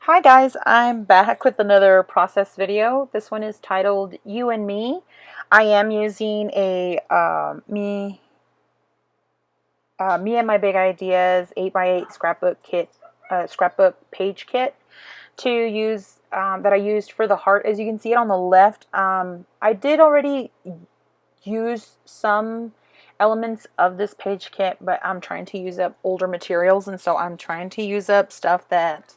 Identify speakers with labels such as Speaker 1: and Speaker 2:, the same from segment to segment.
Speaker 1: Hi guys, I'm back with another process video. This one is titled You and Me. I am using a Me and My Big Ideas 8x8 scrapbook kit, scrapbook page kit to use that I used for the heart. As you can see it on the left, I did already use some elements of this page kit, but I'm trying to use up older materials, and so I'm trying to use up stuff that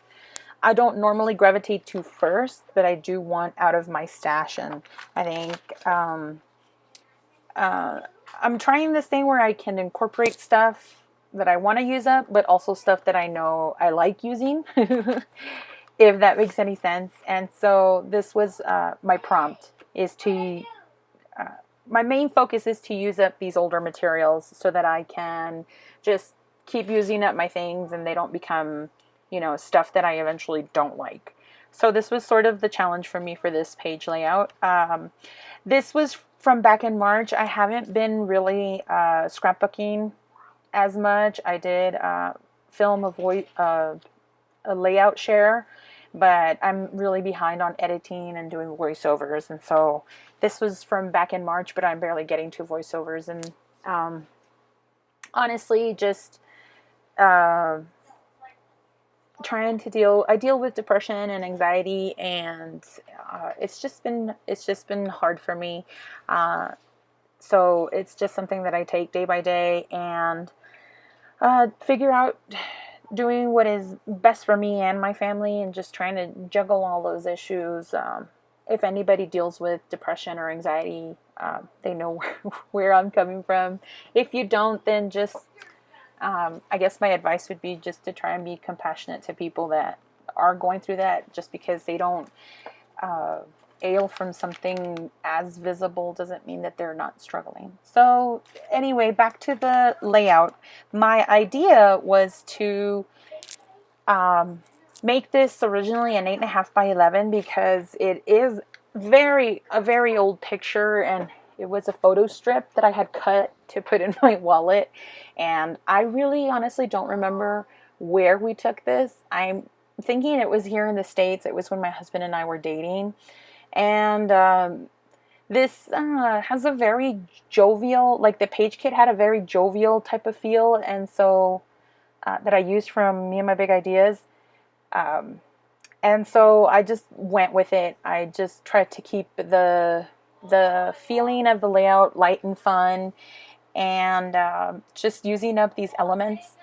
Speaker 1: I don't normally gravitate to first, but I do want out of my stash. And I think uh, I'm trying this thing where I can incorporate stuff that I want to use up, but also stuff that I know I like using, if that makes any sense. And so this was my prompt is to, my main focus is to use up these older materials so that I can just keep using up my things and they don't become, stuff that I eventually don't like. So this was sort of the challenge for me for this page layout. This was from back in March. I haven't been really scrapbooking as much. I did film a layout share, but I'm really behind on editing and doing voiceovers, and so this was from back in March, but I'm barely getting to voiceovers. And honestly, just uh, trying to I deal with depression and anxiety, and it's just been hard for me. So it's just something that I take day by day and figure out doing what is best for me and my family, and just trying to juggle all those issues. If anybody deals with depression or anxiety, they know where I'm coming from. If you don't, then just I guess my advice would be just to try and be compassionate to people that are going through that. Just because they don't ail from something as visible doesn't mean that they're not struggling. So anyway, back to the layout. My idea was to make this originally an 8.5 by 11 because it is a very old picture, and it was a photo strip that I had cut to put in my wallet, and I really honestly don't remember where we took this. I'm thinking it was here in the States. It was when my husband and I were dating, and this has a very jovial, like the page kit had a very jovial type of feel, and so that I used from Me and My Big Ideas. Um, and so I just went with it. I just tried to keep the feeling of the layout light and fun, and just using up these elements.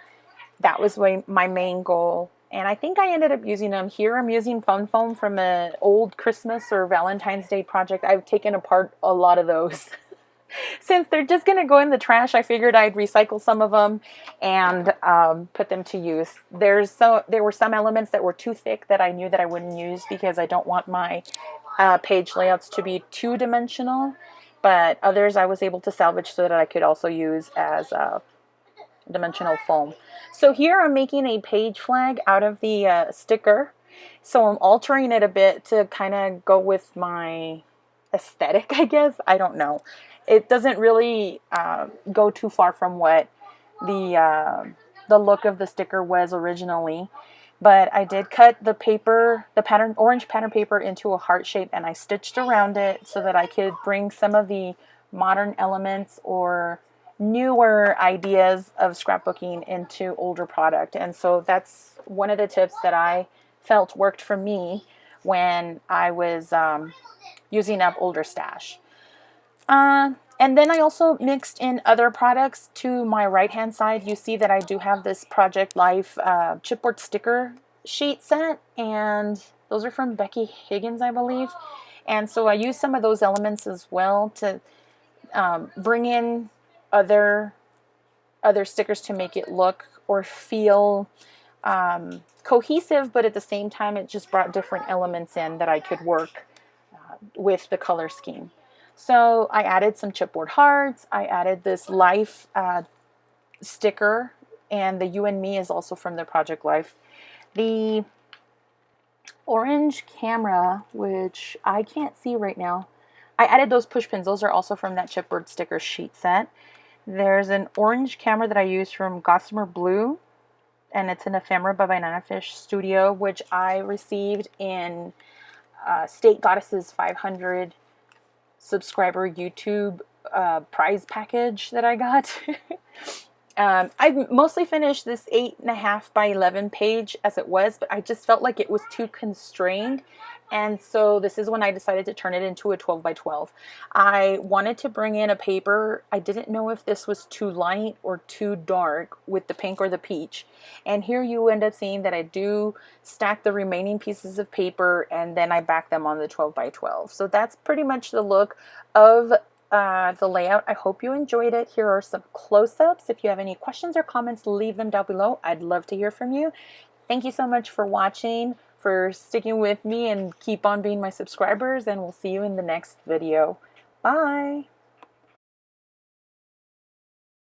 Speaker 1: That was my main goal. And I think I ended up using them here. I'm using foam from an old Christmas or Valentine's Day project. I've taken apart a lot of those. Since they're just going to go in the trash, I figured I'd recycle some of them and put them to use. There were some elements that were too thick that I knew that I wouldn't use because I don't want my page layouts to be two-dimensional. But others I was able to salvage so that I could also use as dimensional foam. So here I'm making a page flag out of the sticker. So I'm altering it a bit to kind of go with my aesthetic, I guess. I don't know. It doesn't really go too far from what the look of the sticker was originally. But I did cut the paper, orange pattern paper, into a heart shape, and I stitched around it so that I could bring some of the modern elements or newer ideas of scrapbooking into older product. And so that's one of the tips that I felt worked for me when I was using up older stash. And then I also mixed in other products. To my right hand side, you see that I do have this Project Life chipboard sticker sheet set, and those are from Becky Higgins, I believe. And so I used some of those elements as well to bring in other stickers to make it look or feel cohesive, but at the same time it just brought different elements in that I could work with the color scheme. So I added some chipboard hearts. I added this Life sticker, and the You and Me is also from the Project Life. The orange camera, which I can't see right now, I added those push pins. Those are also from that chipboard sticker sheet set. There's an orange camera that I used from Gossamer Blue, and it's an ephemera by Banana Fish Studio, which I received in State Goddess's 500 subscriber YouTube prize package that I got. I mostly finished this 8.5 by 11 page as it was, but I just felt like it was too constrained. And so this is when I decided to turn it into a 12 by 12. I wanted to bring in a paper. I didn't know if this was too light or too dark with the pink or the peach. And here you end up seeing that I do stack the remaining pieces of paper and then I back them on the 12 by 12. So that's pretty much the look of the layout. I hope you enjoyed it. Here are some close-ups. If you have any questions or comments, leave them down below. I'd love to hear from you. Thank you so much for watching, for sticking with me, and keep on being my subscribers, and we'll see you in the next video. Bye!